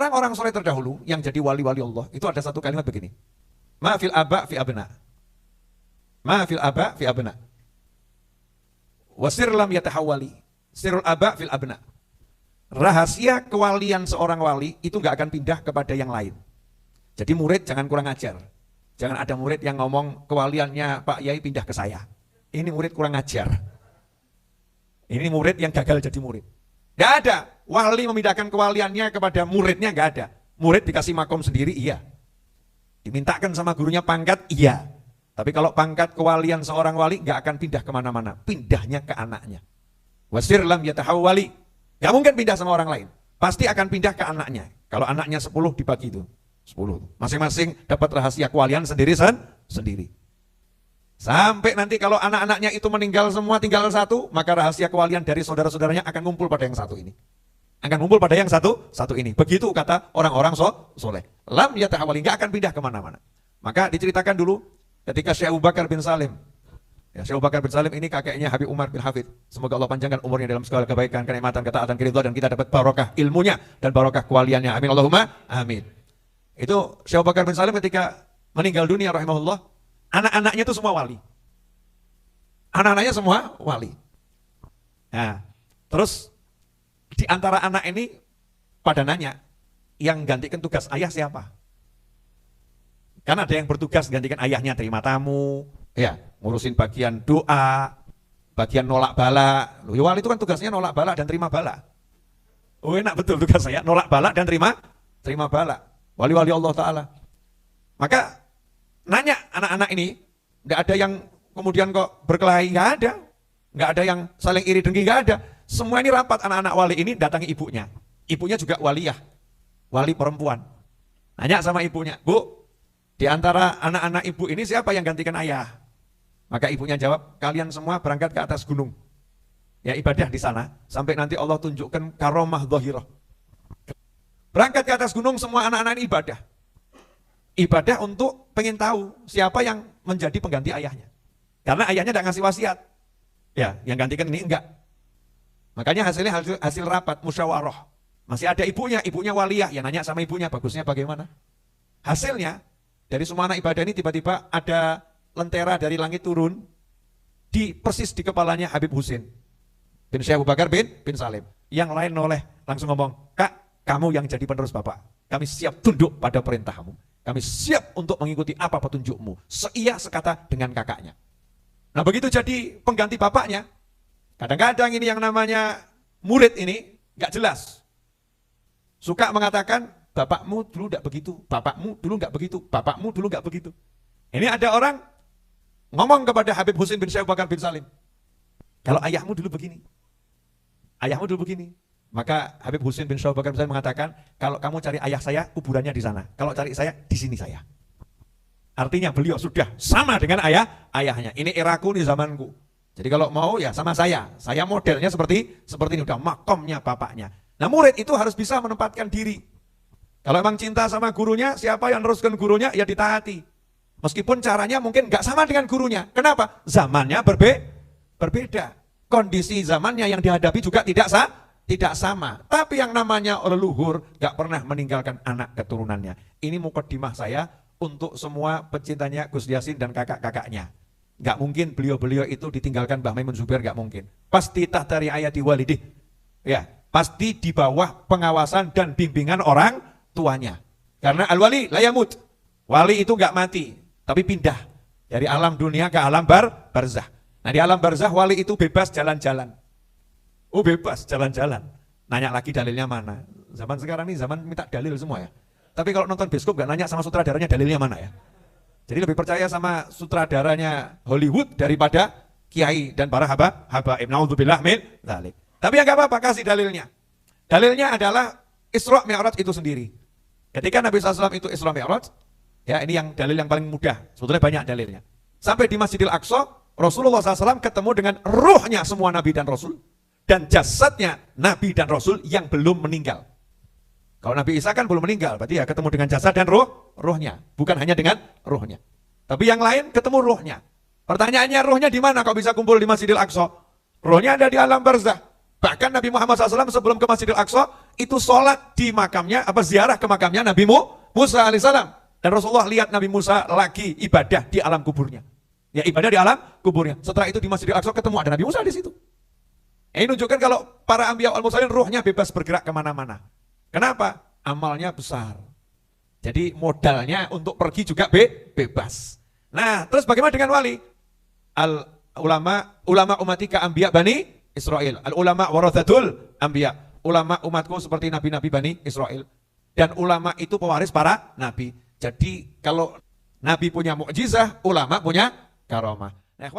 orang-orang soleh terdahulu yang jadi wali-wali Allah, itu ada satu kalimat begini. Ma fil aba fi abna. Ma fil aba fi abna. Wasir lam yatahawali. Sirul aba fil abna. Rahasia kewalian seorang wali itu gak akan pindah kepada yang lain. Jadi murid jangan kurang ajar. Jangan ada murid yang ngomong kewaliannya Pak Yai pindah ke saya. Ini murid kurang ajar. Ini murid yang gagal jadi murid. Gak ada. Wali memindahkan kewaliannya kepada muridnya, gak ada. Murid dikasih makom sendiri, iya. Dimintakan sama gurunya pangkat, iya. Tapi kalau pangkat kewalian seorang wali gak akan pindah kemana-mana. Pindahnya ke anaknya. Wasir lam yatahawali. Gak mungkin pindah sama orang lain. Pasti akan pindah ke anaknya. Kalau anaknya 10 dibagi itu. 10. Masing-masing dapat rahasia kewalian sendiri. Sampai nanti kalau anak-anaknya itu meninggal semua, tinggal satu, maka rahasia kewalian dari saudara-saudaranya akan ngumpul pada yang satu ini. Akan ngumpul pada yang satu ini. Begitu kata orang-orang soleh. Lam yatahawali, gak akan pindah kemana-mana. Maka diceritakan dulu ketika Syekh Abu Bakar bin Salim. Ya, Syekh Abu Bakar bin Salim ini kakeknya Habib Umar bin Hafid. Semoga Allah panjangkan umurnya dalam segala kebaikan, kenikmatan, ketaatan, keridhaan, dan kita dapat barokah ilmunya dan barokah kewaliannya. Amin Allahumma amin. Itu Syekh Abu Bakar bin Salim ketika meninggal dunia rahimahullah, anak-anaknya itu semua wali. Anak-anaknya semua wali. Nah, terus di antara anak ini pada nanya, yang gantikan tugas ayah siapa? Kan ada yang bertugas gantikan ayahnya terima tamu, ya, ngurusin bagian doa, bagian nolak bala. Loh, wali itu kan tugasnya nolak bala dan terima bala. Oh, enak betul tugas saya, nolak bala dan terima bala. Wali-wali Allah Ta'ala. Maka nanya anak-anak ini, nggak ada yang kemudian kok berkelahi, nggak ada. Nggak ada yang saling iri dengki, nggak ada. Semua ini rapat, anak-anak wali ini datangi ibunya. Ibunya juga waliyah, wali perempuan. Nanya sama ibunya, Bu, di antara anak-anak ibu ini siapa yang gantikan ayah? Maka ibunya jawab, kalian semua berangkat ke atas gunung. Ya ibadah di sana, sampai nanti Allah tunjukkan karomah dhahirah. Berangkat ke atas gunung semua anak-anak ini ibadah. Ibadah untuk pengen tahu siapa yang menjadi pengganti ayahnya. Karena ayahnya tidak ngasih wasiat. Ya, yang gantikan ini enggak. Makanya hasilnya hasil rapat, musyawarah. Masih ada ibunya waliyah. Ya nanya sama ibunya, bagusnya bagaimana? Hasilnya, dari semua anak ibadah ini tiba-tiba ada lentera dari langit turun, persis di kepalanya Habib Husin bin Syekh Abu Bakar bin Salim. Yang lain noleh, langsung ngomong, Kak, kamu yang jadi penerus Bapak. Kami siap tunduk pada perintahmu. Kami siap untuk mengikuti apa petunjukmu. Seia sekata dengan kakaknya. Nah begitu jadi pengganti bapaknya. Kadang-kadang ini yang namanya murid ini gak jelas. Suka mengatakan, bapakmu dulu gak begitu, bapakmu dulu gak begitu, bapakmu dulu gak begitu. Ini ada orang ngomong kepada Habib Husin bin Syekh Abu Bakar bin Salim. Kalau ayahmu dulu begini, ayahmu dulu begini. Maka Habib Husin bin Syekh Abu Bakar bin Salim mengatakan, kalau kamu cari ayah saya, kuburannya di sana. Kalau cari saya, di sini saya. Artinya beliau sudah sama dengan ayahnya. Ini eraku, ini zamanku. Jadi kalau mau ya sama saya modelnya seperti ini, udah makomnya bapaknya. Nah murid itu harus bisa menempatkan diri. Kalau emang cinta sama gurunya, siapa yang teruskan gurunya ya ditaati. Meskipun caranya mungkin gak sama dengan gurunya. Kenapa? Zamannya berbeda. Kondisi zamannya yang dihadapi juga tidak sama. Tapi yang namanya leluhur gak pernah meninggalkan anak keturunannya. Ini mukadimah saya untuk semua pecintanya Gus Yasin dan kakak-kakaknya. Gak mungkin beliau-beliau itu ditinggalkan Mbah Maimun Zubair, gak mungkin. Pasti tahta riayati walidih. Ya, pasti di bawah pengawasan dan bimbingan orang tuanya. Karena al-wali la yamut. Wali itu gak mati, tapi pindah dari alam dunia ke alam barzah. Nah di alam barzah wali itu bebas jalan-jalan. Oh bebas jalan-jalan. Nanya lagi dalilnya mana. Zaman sekarang ini zaman minta dalil semua ya. Tapi kalau nonton bioskop gak nanya sama sutradaranya dalilnya mana ya. Jadi lebih percaya sama sutradaranya Hollywood daripada kiai dan para habaib. Na'udzubillah min dzalik. Tapi ya gak apa-apa, kasih dalilnya. Dalilnya adalah Isra Mi'raj itu sendiri. Ketika Nabi SAW itu Isra Mi'raj, ya ini yang dalil yang paling mudah. Sebetulnya banyak dalilnya. Sampai di Masjidil Aqsa, Rasulullah SAW ketemu dengan ruhnya semua Nabi dan Rasul. Dan jasadnya Nabi dan Rasul yang belum meninggal. Kalau Nabi Isa kan belum meninggal, berarti ya ketemu dengan jasad dan ruhnya. Bukan hanya dengan ruhnya. Tapi yang lain ketemu ruhnya. Pertanyaannya ruhnya di mana kok bisa kumpul di Masjidil Aqsa? Ruhnya ada di alam barzah. Bahkan Nabi Muhammad SAW sebelum ke Masjidil Aqsa, itu sholat di makamnya, ziarah ke makamnya Nabi Musa alaihissalam. Dan Rasulullah lihat Nabi Musa lagi ibadah di alam kuburnya. Ya, ibadah di alam kuburnya. Setelah itu di Masjidil Aqsa ketemu ada Nabi Musa di situ. Ini menunjukkan kalau para anbiya wal mursalin ruhnya bebas bergerak kemana-mana. Kenapa? Amalnya besar. Jadi modalnya untuk pergi juga bebas. Nah, terus bagaimana dengan wali? Ulama umatika anbiya Bani Israel. Al-ulama warathatul anbiya. Ulama umatku seperti nabi-nabi Bani Israel. Dan ulama itu pewaris para nabi. Jadi kalau nabi punya mukjizah, ulama punya karamah. Nah,